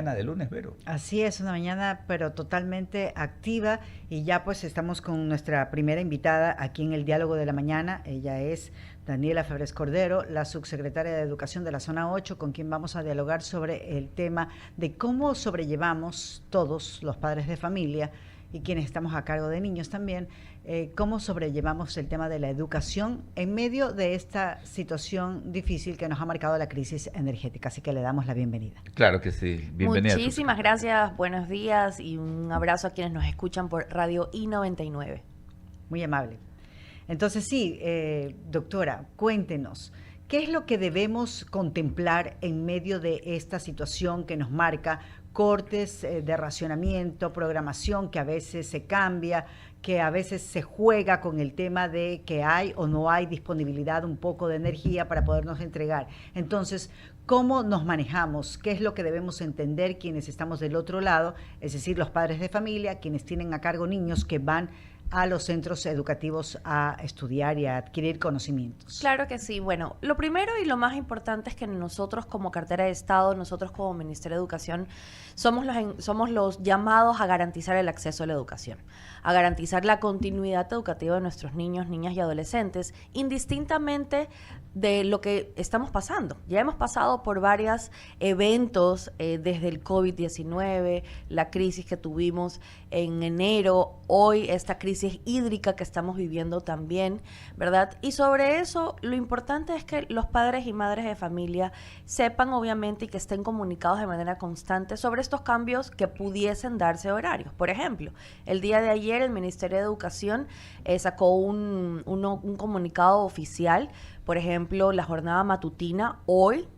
mañana de lunes, Vero. Así es, una mañana pero totalmente activa y ya pues estamos con nuestra primera invitada aquí en el Diálogo de la Mañana. Ella es Daniela Febres Cordero, la subsecretaria de Educación de la Zona 8, con quien vamos a dialogar sobre el tema de cómo sobrellevamos todos los padres de familia y quienes estamos a cargo de niños también, cómo sobrellevamos el tema de la educación en medio de esta situación difícil que nos ha marcado la crisis energética. Así que le damos la bienvenida. Claro que sí, bienvenida. Muchísimas gracias, buenos días y un abrazo a quienes nos escuchan por Radio I99. Muy amable. Entonces sí, doctora, cuéntenos, ¿qué es lo que debemos contemplar en medio de esta situación que nos marca? Cortes de racionamiento, programación que a veces se cambia, que a veces se juega con el tema de que hay o no hay disponibilidad un poco de energía para podernos entregar. Entonces, ¿cómo nos manejamos? ¿Qué es lo que debemos entender quienes estamos del otro lado? Es decir, los padres de familia, quienes tienen a cargo niños que van a los centros educativos a estudiar y a adquirir conocimientos. Claro que sí. Bueno, lo primero y lo más importante es que nosotros como cartera de Estado, nosotros como Ministerio de Educación, somos los llamados a garantizar el acceso a la educación, a garantizar la continuidad educativa de nuestros niños, niñas y adolescentes, indistintamente de lo que estamos pasando. Ya hemos pasado por varios eventos desde el COVID-19, la crisis que tuvimos en enero, hoy esta crisis hídrica que estamos viviendo también, ¿verdad? Y sobre eso, lo importante es que los padres y madres de familia sepan, obviamente, y que estén comunicados de manera constante sobre estos cambios que pudiesen darse horarios. Por ejemplo, el día de ayer el Ministerio de Educación sacó un comunicado oficial. Por ejemplo, la jornada matutina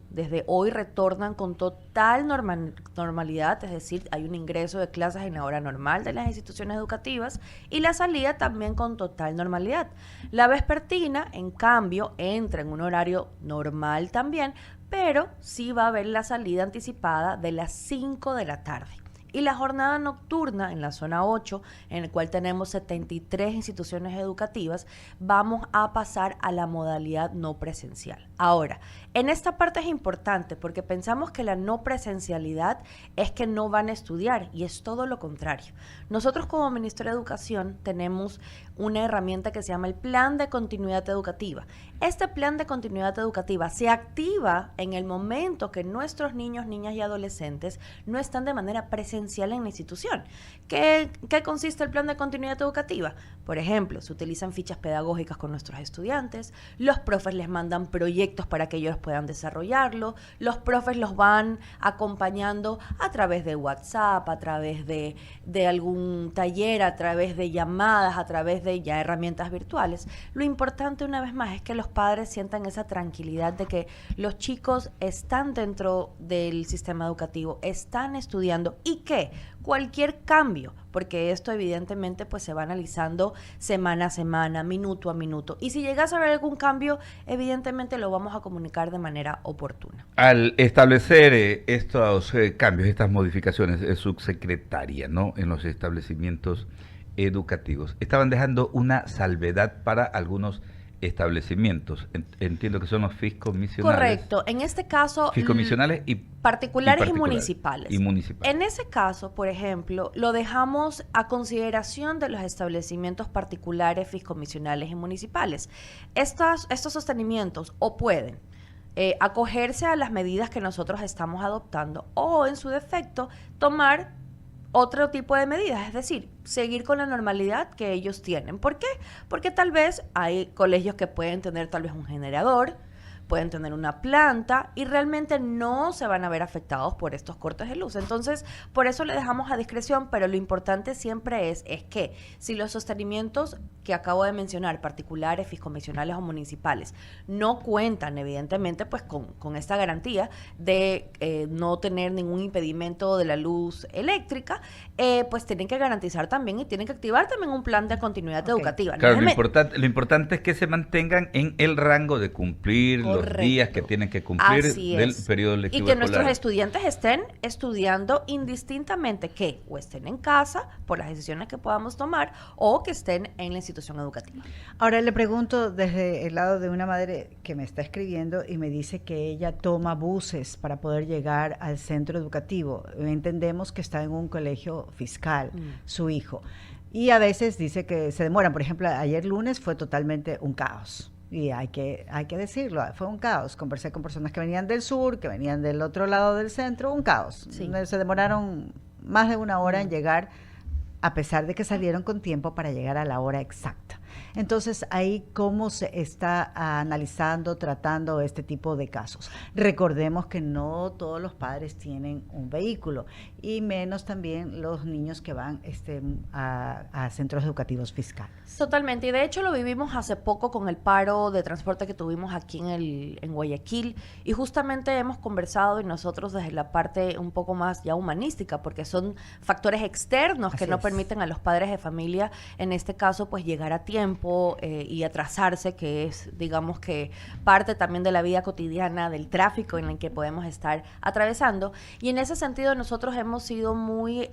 desde hoy retornan con total normalidad, es decir, hay un ingreso de clases en la hora normal de las instituciones educativas y la salida también con total normalidad. La vespertina, en cambio, entra en un horario normal también, pero sí va a haber la salida anticipada de las 5 de la tarde. Y la jornada nocturna en la zona 8, en el cual tenemos 73 instituciones educativas, vamos a pasar a la modalidad no presencial. Ahora, en esta parte es importante porque pensamos que la no presencialidad es que no van a estudiar y es todo lo contrario. Nosotros como Ministerio de Educación tenemos una herramienta que se llama el Plan de Continuidad Educativa. Este plan de continuidad educativa se activa en el momento que nuestros niños, niñas y adolescentes no están de manera presencial en la institución. ¿Qué consiste el plan de continuidad educativa? Por ejemplo, se utilizan fichas pedagógicas con nuestros estudiantes, los profes les mandan proyectos para que ellos puedan desarrollarlo, los profes los van acompañando a través de WhatsApp, a través de algún taller, a través de llamadas, a través de ya herramientas virtuales. Lo importante, una vez más, es que los padres sientan esa tranquilidad de que los chicos están dentro del sistema educativo, están estudiando y que cualquier cambio, porque esto evidentemente pues se va analizando semana a semana, minuto a minuto, y si llegas a ver algún cambio, evidentemente lo vamos a comunicar de manera oportuna. Al establecer estos cambios, estas modificaciones, subsecretaria, ¿no?, en los establecimientos educativos, estaban dejando una salvedad para algunos establecimientos. Entiendo que son los fiscomisionales. Correcto. En este caso, fiscomisionales y particulares y municipales. Y municipales. En ese caso, por ejemplo, lo dejamos a consideración de los establecimientos particulares, fiscomisionales y municipales. Estos sostenimientos o pueden acogerse a las medidas que nosotros estamos adoptando o, en su defecto, tomar otro tipo de medidas, es decir, seguir con la normalidad que ellos tienen. ¿Por qué? Porque tal vez hay colegios que pueden tener tal vez un generador, pueden tener una planta y realmente no se van a ver afectados por estos cortes de luz. Entonces, por eso le dejamos a discreción, pero lo importante siempre es que si los sostenimientos que acabo de mencionar, particulares, fiscomisionales o municipales, no cuentan evidentemente pues con esta garantía de no tener ningún impedimento de la luz eléctrica, pues tienen que garantizar también y tienen que activar también un plan de continuidad educativa. Claro, lo importante es que se mantengan en el rango de cumplir los días que tienen que cumplir Así del es. periodo Y lectivo que escolar. nuestros estudiantes estén estudiando indistintamente que o estén en casa por las decisiones que podamos tomar o que estén en la institución educativa. Ahora le pregunto desde el lado de una madre que me está escribiendo y me dice que ella toma buses para poder llegar al centro educativo. Entendemos que está en un colegio fiscal, su hijo. Y a veces dice que se demoran. Por ejemplo, ayer lunes fue totalmente un caos. Y hay que decirlo, fue un caos. Conversé con personas que venían del sur, que venían del otro lado del centro, un caos. Sí. Se demoraron más de una hora en llegar, a pesar de que salieron con tiempo para llegar a la hora exacta. Entonces, ahí cómo se está analizando, tratando este tipo de casos. Recordemos que no todos los padres tienen un vehículo y menos también los niños que van a centros educativos fiscales. Totalmente, y de hecho lo vivimos hace poco con el paro de transporte que tuvimos aquí en Guayaquil, y justamente hemos conversado y nosotros desde la parte un poco más ya humanística, porque son factores externos que Así no es. permiten a los padres de familia, en este caso, pues llegar a tiempo y atrasarse, que es, digamos que parte también de la vida cotidiana, del tráfico en el que podemos estar atravesando, y en ese sentido nosotros hemos sido muy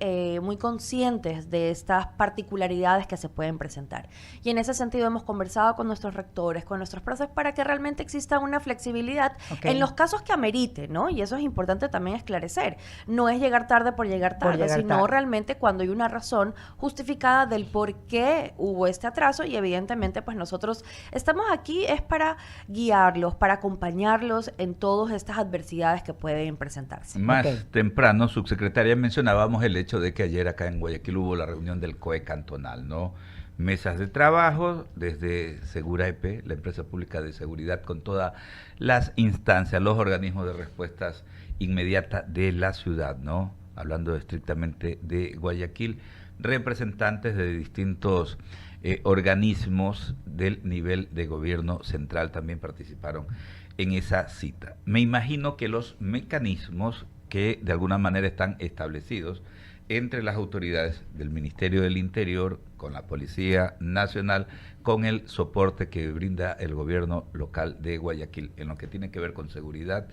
conscientes de estas particularidades que se pueden presentar. Y en ese sentido hemos conversado con nuestros rectores, con nuestros profes, para que realmente exista una flexibilidad en los casos que amerite, ¿no? Y eso es importante también esclarecer. No es llegar tarde por llegar tarde, sino realmente cuando hay una razón justificada del por qué hubo este atraso, y evidentemente pues nosotros estamos aquí es para guiarlos, para acompañarlos en todas estas adversidades que pueden presentarse. Más temprano, subsecretaria, mencionábamos el hecho de que ayer acá en Guayaquil hubo la reunión del COE cantonal, ¿no? Mesas de trabajo desde Segura EP, la empresa pública de seguridad, con todas las instancias, los organismos de respuestas inmediatas de la ciudad, ¿no? Hablando estrictamente de Guayaquil, representantes de distintos organismos del nivel de gobierno central también participaron en esa cita. Me imagino que los mecanismos que de alguna manera están establecidos entre las autoridades del Ministerio del Interior, con la Policía Nacional, con el soporte que brinda el gobierno local de Guayaquil, en lo que tiene que ver con seguridad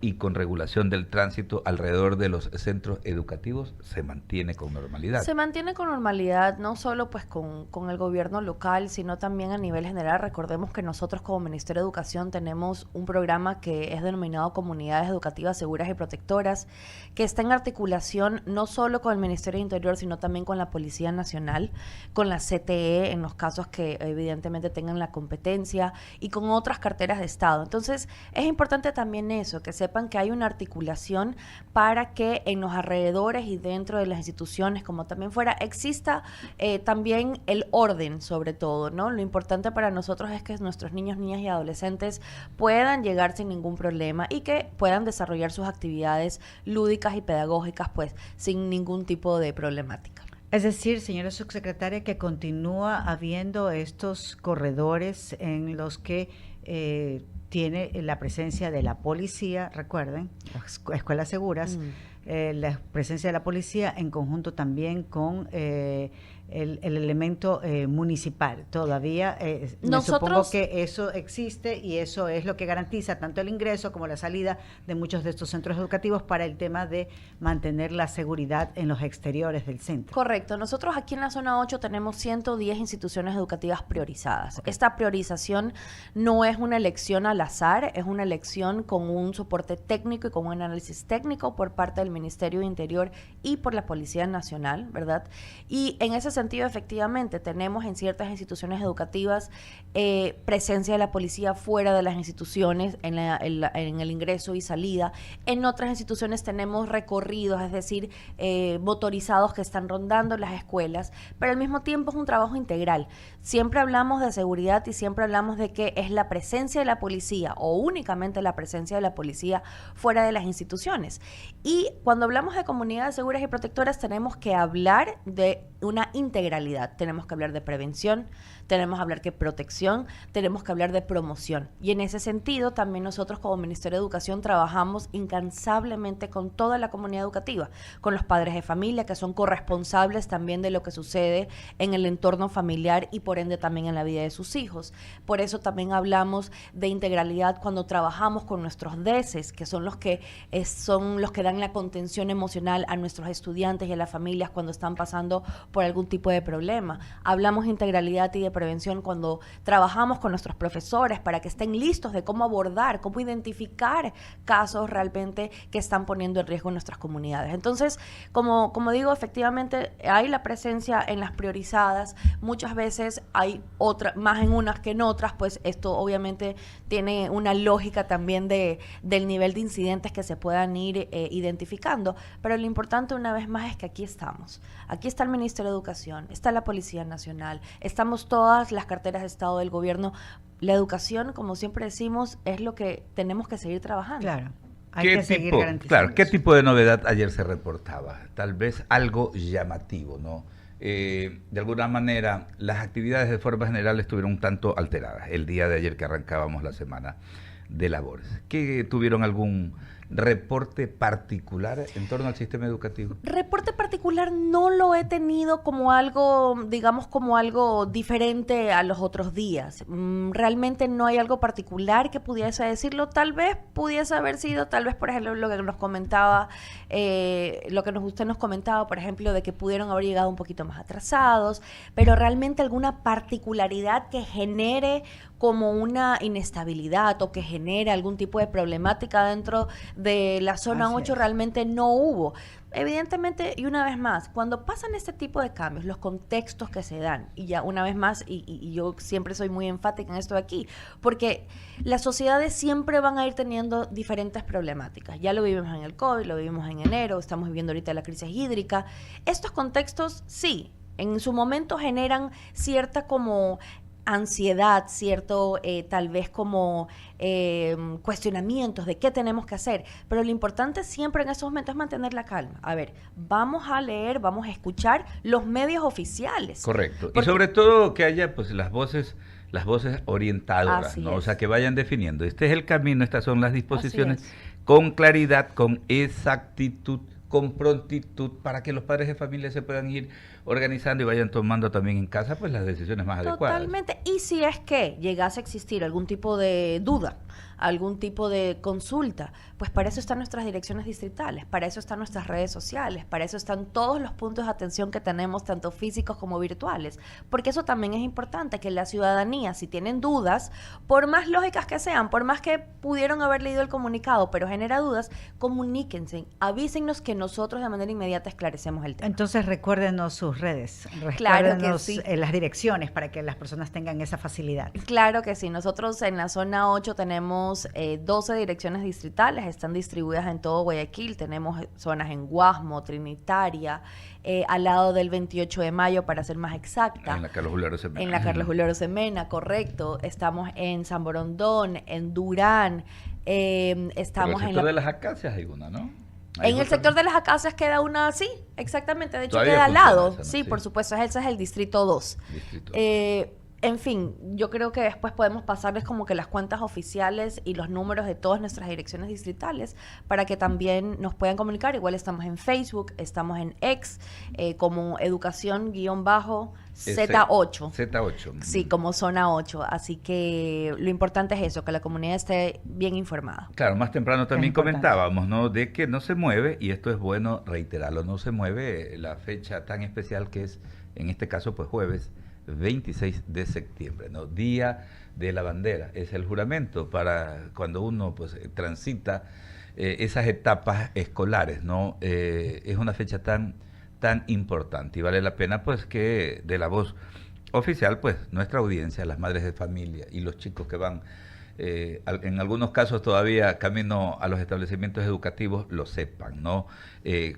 y con regulación del tránsito alrededor de los centros educativos, se mantiene con normalidad. Se mantiene con normalidad, no solo pues con el gobierno local, sino también a nivel general. Recordemos que nosotros como Ministerio de Educación tenemos un programa que es denominado Comunidades Educativas Seguras y Protectoras, que está en articulación no solo con el Ministerio de Interior, sino también con la Policía Nacional, con la CTE, en los casos que evidentemente tengan la competencia, y con otras carteras de Estado. Entonces, es importante también eso, que sepan que hay una articulación para que en los alrededores y dentro de las instituciones, como también fuera, exista también el orden, sobre todo, ¿no? Lo importante para nosotros es que nuestros niños, niñas y adolescentes puedan llegar sin ningún problema y que puedan desarrollar sus actividades lúdicas y pedagógicas, pues, sin ningún tipo de problemática. Es decir, señora subsecretaria, que continúa habiendo estos corredores en los que tiene la presencia de la policía, recuerden, las escuelas seguras, la presencia de la policía en conjunto también con el elemento municipal. Todavía me supongo que eso existe y eso es lo que garantiza tanto el ingreso como la salida de muchos de estos centros educativos para el tema de mantener la seguridad en los exteriores del centro. Correcto. Nosotros aquí en la zona 8 tenemos 110 instituciones educativas priorizadas. Esta priorización no es una elección al azar, es una elección con un soporte técnico y con un análisis técnico por parte del Ministerio de Interior y por la Policía Nacional, ¿verdad? Y en ese sentido, efectivamente, tenemos en ciertas instituciones educativas presencia de la policía fuera de las instituciones, en el ingreso y salida. En otras instituciones tenemos recorridos, es decir, motorizados que están rondando las escuelas, pero al mismo tiempo es un trabajo integral. Siempre hablamos de seguridad y siempre hablamos de que es la presencia de la policía o únicamente la presencia de la policía fuera de las instituciones. Y cuando hablamos de comunidades seguras y protectoras tenemos que hablar de una integralidad. Tenemos que hablar de prevención, tenemos que hablar de protección, tenemos que hablar de promoción. Y en ese sentido también nosotros como Ministerio de Educación trabajamos incansablemente con toda la comunidad educativa, con los padres de familia que son corresponsables también de lo que sucede en el entorno familiar y por ende también en la vida de sus hijos. Por eso también hablamos de integralidad cuando trabajamos con nuestros DECES, que son los que dan la contención emocional a nuestros estudiantes y a las familias cuando están pasando por algún tipo de problema. Hablamos de integralidad y de prevención cuando trabajamos con nuestros profesores para que estén listos de cómo abordar, cómo identificar casos realmente que están poniendo en riesgo nuestras comunidades. Entonces, como digo, efectivamente hay la presencia en las priorizadas, muchas veces hay más en unas que en otras, pues esto obviamente tiene una lógica también del nivel de incidentes que se puedan ir identificando, pero lo importante una vez más es que aquí estamos. Aquí está el Ministerio de Educación, está la Policía Nacional, estamos todas las carteras de Estado del gobierno. La educación, como siempre decimos, es lo que tenemos que seguir trabajando. Claro. Hay que seguir garantizando. Claro, ¿qué tipo de novedad ayer se reportaba? Tal vez algo llamativo, ¿no? De alguna manera, las actividades de forma general estuvieron un tanto alteradas el día de ayer que arrancábamos la semana de labores. ¿Que tuvieron algún reporte particular en torno al sistema educativo? Reporte particular no lo he tenido como algo, digamos, como algo diferente a los otros días. Realmente no hay algo particular que pudiese decirlo. Tal vez pudiese haber sido, por ejemplo, lo que nos comentaba, usted nos comentaba, por ejemplo, de que pudieron haber llegado un poquito más atrasados, pero realmente alguna particularidad que genere como una inestabilidad o que genere algún tipo de problemática dentro de la zona 8 realmente no hubo. Evidentemente, y una vez más, cuando pasan este tipo de cambios, los contextos que se dan, y ya una vez más, y yo siempre soy muy enfática en esto de aquí, porque las sociedades siempre van a ir teniendo diferentes problemáticas. Ya lo vivimos en el COVID, lo vivimos en enero, estamos viviendo ahorita la crisis hídrica. Estos contextos, sí, en su momento generan cierta como ansiedad, cierto, tal vez como cuestionamientos de qué tenemos que hacer, pero lo importante siempre en esos momentos es mantener la calma. A ver, vamos a leer, vamos a escuchar los medios oficiales. Correcto. Porque, y sobre todo que haya pues las voces orientadoras, ¿no? O sea, que vayan definiendo. Este es el camino, estas son las disposiciones, con claridad, con exactitud, con prontitud, para que los padres de familia se puedan ir organizando y vayan tomando también en casa pues las decisiones más adecuadas. Totalmente. Y si es que llegase a existir algún tipo de duda, algún tipo de consulta, pues para eso están nuestras direcciones distritales, para eso están nuestras redes sociales, para eso están todos los puntos de atención que tenemos, tanto físicos como virtuales, porque eso también es importante, que la ciudadanía, si tienen dudas, por más lógicas que sean, por más que pudieron haber leído el comunicado, pero genera dudas, comuníquense, avísennos que nosotros de manera inmediata esclarecemos el tema. Entonces recuérdenos sus redes, claro que sí. Las direcciones para que las personas tengan esa facilidad. Claro que sí, nosotros en la zona 8 tenemos 12 direcciones distritales, están distribuidas en todo Guayaquil, tenemos zonas en Guasmo, Trinitaria, al lado del 28 de mayo para ser más exacta. En la Carlos Julio Arosemena. En la Carlos Julio Arosemena, correcto. Estamos en San Borondón, en Durán, estamos en el sector de las Acacias hay una, ¿no? En el sector de las Acacias queda una, sí, exactamente, de hecho todavía queda al lado, esa, ¿no? Sí, por supuesto, ese es el distrito 2. En fin, yo creo que después podemos pasarles como que las cuentas oficiales y los números de todas nuestras direcciones distritales para que también nos puedan comunicar. Igual estamos en Facebook, estamos en X, como educación_Z8. Z8. Sí, como zona 8. Así que lo importante es eso, que la comunidad esté bien informada. Claro, más temprano también comentábamos, ¿no? De que no se mueve, y esto es bueno reiterarlo, no se mueve la fecha tan especial que es, en este caso, pues jueves 26 de septiembre, ¿no? Día de la Bandera. Es el juramento para cuando uno pues transita esas etapas escolares, ¿no? Es una fecha tan importante y vale la pena pues que de la voz oficial pues nuestra audiencia, las madres de familia y los chicos que van en algunos casos todavía camino a los establecimientos educativos lo sepan, ¿no?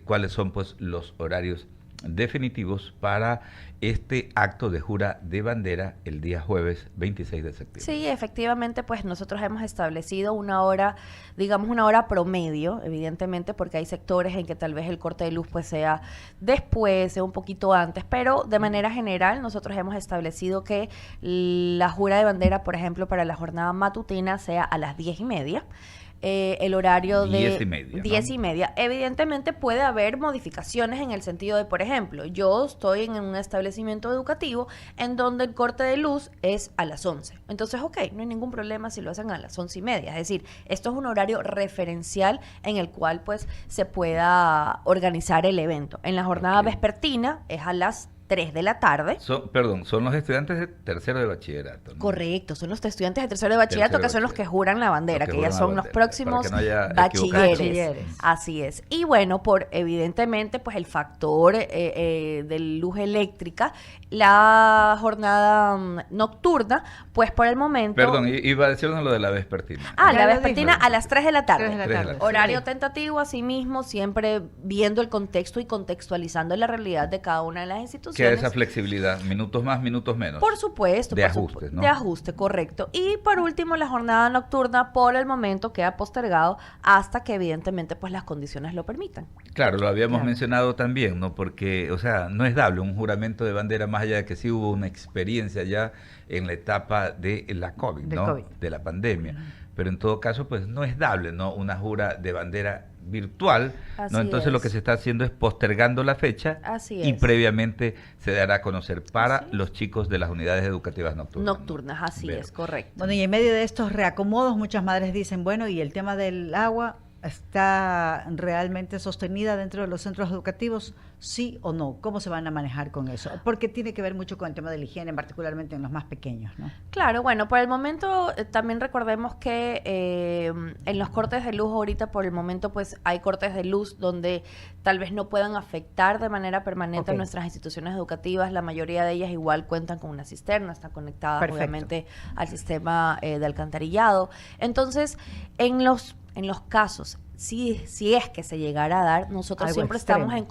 Cuáles son pues los horarios definitivos para este acto de jura de bandera el día jueves 26 de septiembre. Sí, efectivamente, pues nosotros hemos establecido una hora, digamos una hora promedio, evidentemente, porque hay sectores en que tal vez el corte de luz pues sea después, sea un poquito antes, pero de manera general nosotros hemos establecido que la jura de bandera, por ejemplo, para la jornada matutina sea a las 10:30. El horario de 10:30, ¿no? 10:30. Evidentemente puede haber modificaciones en el sentido de, por ejemplo, yo estoy en un establecimiento educativo en donde el corte de luz es a las 11. Entonces, ok, no hay ningún problema si lo hacen a las 11:30. Es decir, esto es un horario referencial en el cual pues se pueda organizar el evento. En la jornada vespertina es a las 3 de la tarde. Son los estudiantes de tercero de bachillerato, ¿no? Correcto, son los estudiantes de tercero de bachillerato que son los que juran la bandera, que ya son los próximos bachilleres. Así es. Y bueno, por evidentemente, pues el factor de luz eléctrica, la jornada nocturna, pues por el momento... Perdón, iba a decirnos lo de la vespertina. La vespertina a las 3 de la tarde. 3 de la tarde. Horario tentativo, asimismo, siempre viendo el contexto y contextualizando la realidad de cada una de las instituciones. Que esa flexibilidad, minutos más, minutos menos. Por supuesto. De ajustes, ¿no? De ajuste, correcto. Y por último, la jornada nocturna por el momento queda postergado hasta que evidentemente pues las condiciones lo permitan. Claro, lo habíamos mencionado también, ¿no? Porque, o sea, no es dable un juramento de bandera más allá de que sí hubo una experiencia ya en la etapa de la COVID, ¿no? De la pandemia. Pero en todo caso, pues no es dable, ¿no? Una jura de bandera virtual, ¿no? Entonces lo que se está haciendo es postergando la fecha y previamente se dará a conocer para los chicos de las unidades educativas nocturnas. Nocturnas, así es, correcto. Bueno, y en medio de estos reacomodos, muchas madres dicen, bueno, ¿y el tema del agua está realmente sostenida dentro de los centros educativos? ¿Sí o no? ¿Cómo se van a manejar con eso? Porque tiene que ver mucho con el tema de la higiene, particularmente en los más pequeños, ¿no? Claro, bueno, por el momento también recordemos que en los cortes de luz ahorita, por el momento, pues hay cortes de luz donde tal vez no puedan afectar de manera permanente a nuestras instituciones educativas. La mayoría de ellas igual cuentan con una cisterna, están conectadas obviamente al sistema de alcantarillado. Entonces, en los casos, si es que se llegara a dar, nosotros siempre estamos en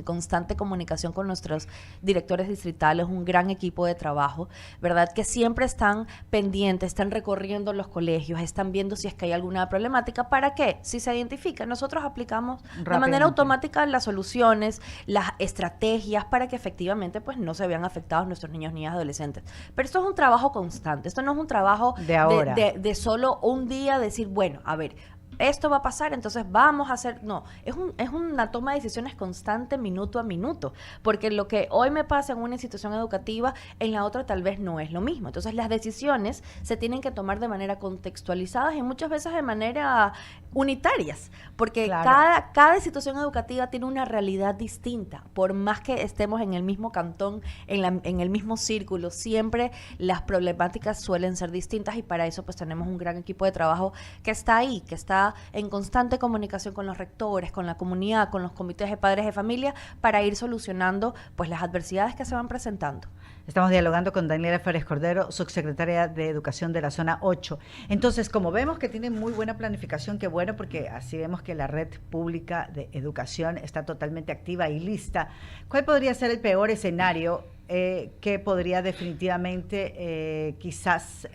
constante comunicación con nuestros directores distritales, un gran equipo de trabajo, ¿verdad? Que siempre están pendientes, están recorriendo los colegios, están viendo si es que hay alguna problemática. ¿Para qué? Si se identifica, nosotros aplicamos de manera automática las soluciones, las estrategias para que efectivamente pues no se vean afectados nuestros niños, niñas, adolescentes. Pero esto es un trabajo constante, esto no es un trabajo de solo un día decir, bueno, a ver, esto va a pasar, entonces vamos a hacer... No, es una toma de decisiones constante, minuto a minuto, porque lo que hoy me pasa en una institución educativa, en la otra tal vez no es lo mismo. Entonces las decisiones se tienen que tomar de manera contextualizadas y muchas veces de manera unitarias, porque cada institución educativa tiene una realidad distinta. Por más que estemos en el mismo cantón, en el mismo círculo, siempre las problemáticas suelen ser distintas y para eso pues tenemos un gran equipo de trabajo que está ahí, que está en constante comunicación con los rectores, con la comunidad, con los comités de padres de familia, para ir solucionando pues las adversidades que se van presentando. Estamos dialogando con Daniela Férez Cordero, subsecretaria de Educación de la Zona 8. Entonces, como vemos que tienen muy buena planificación, qué bueno, porque así vemos que la red pública de educación está totalmente activa y lista. ¿Cuál podría ser el peor escenario que podría definitivamente quizás...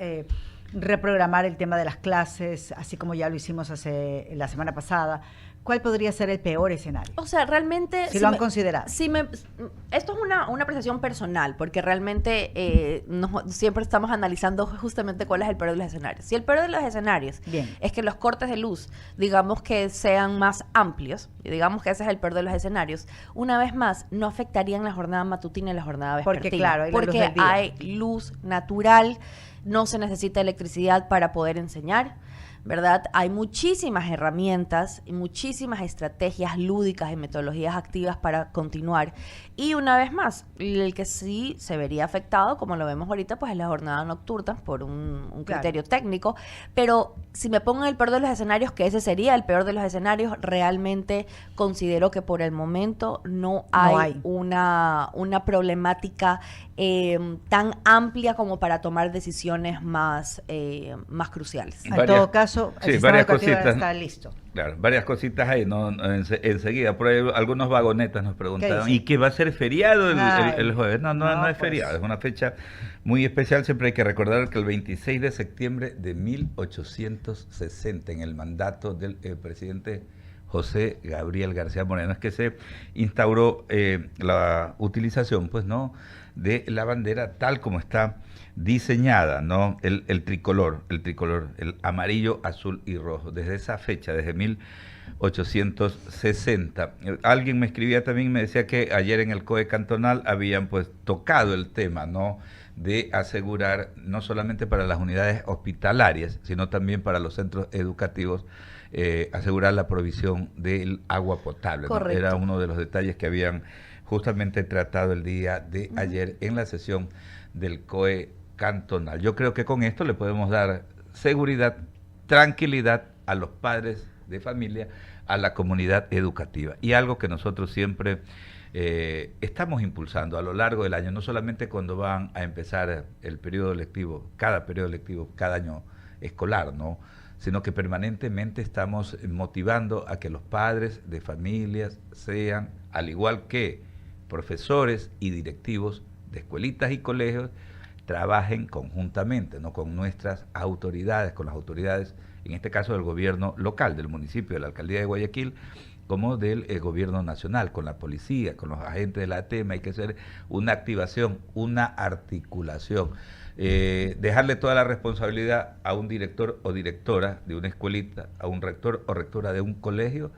reprogramar el tema de las clases, así como ya lo hicimos la semana pasada? ¿Cuál podría ser el peor escenario? O sea, realmente... Si lo han considerado. Esto es una apreciación personal, porque realmente siempre estamos analizando justamente cuál es el peor de los escenarios. Si el peor de los escenarios es que los cortes de luz, digamos que sean más amplios, y digamos que ese es el peor de los escenarios, una vez más, no afectarían la jornada matutina y la jornada vespertina. Porque claro, hay luz natural, no se necesita electricidad para poder enseñar, ¿verdad? Hay muchísimas herramientas y muchísimas estrategias lúdicas y metodologías activas para continuar. Y una vez más, el que sí se vería afectado, como lo vemos ahorita, pues es la jornada nocturna por un criterio técnico. Pero si me pongo en el peor de los escenarios, que ese sería el peor de los escenarios, realmente considero que por el momento no hay. Una problemática tan amplia como para tomar decisiones más cruciales. En todo caso, caso, el Sí, sistema varias educativo cositas. está listo. Claro, varias cositas ahí, ¿no? Enseguida, por ahí algunos vagonetas nos ¿Qué preguntaban, dicen? ¿y que va a ser feriado el Ay, jueves? No, no, no no, es feriado, pues. es una fecha muy especial. Siempre hay que recordar que el 26 de septiembre de 1860, en el mandato del presidente José Gabriel García Moreno, es que se instauró la utilización, pues, ¿no?, de la bandera tal como está diseñada, ¿no? El tricolor, el amarillo, azul y rojo. Desde esa fecha, desde 1860. Alguien me escribía también, me decía que ayer en el COE cantonal habían pues tocado el tema, ¿no?, de asegurar no solamente para las unidades hospitalarias, sino también para los centros educativos, asegurar la provisión del agua potable, ¿no? Correcto. Era uno de los detalles que habían justamente tratado el día de ayer en la sesión del COE cantonal. Yo creo que con esto le podemos dar seguridad, tranquilidad a los padres de familia, a la comunidad educativa. Y algo que nosotros siempre estamos impulsando a lo largo del año, no solamente cuando van a empezar el periodo lectivo, cada año escolar, ¿no?, sino que permanentemente estamos motivando a que los padres de familias sean, al igual que profesores y directivos de escuelitas y colegios, trabajen conjuntamente, ¿no?, con nuestras autoridades, con las autoridades, en este caso del gobierno local, del municipio, de la alcaldía de Guayaquil, como del gobierno nacional, con la policía, con los agentes de la ATEM. Hay que hacer una activación, una articulación. Dejarle toda la responsabilidad a un director o directora de una escuelita, a un rector o rectora de un colegio,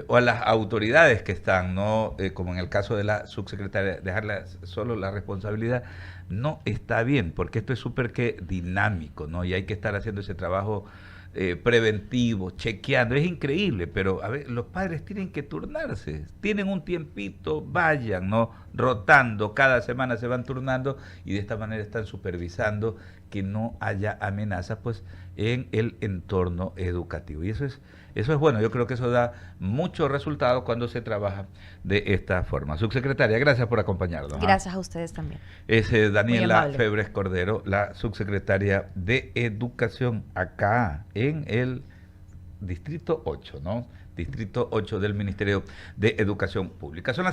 o a las autoridades que están, ¿no? Como en el caso de la subsecretaria, dejarle solo la responsabilidad no está bien, porque esto es súper que dinámico, ¿no? Y hay que estar haciendo ese trabajo preventivo, chequeando. Es increíble, pero a ver, los padres tienen que turnarse, tienen un tiempito, vayan, ¿no?, rotando, cada semana se van turnando y de esta manera están supervisando que no haya amenazas, pues, en el entorno educativo. Y eso es bueno. Yo creo que eso da muchos resultados cuando se trabaja de esta forma. Subsecretaria, gracias por acompañarnos. Gracias a ustedes también. Es Muy Daniela amable. Febres Cordero, la subsecretaria de Educación acá en el Distrito 8, ¿no? Distrito 8 del Ministerio de Educación Pública. Son las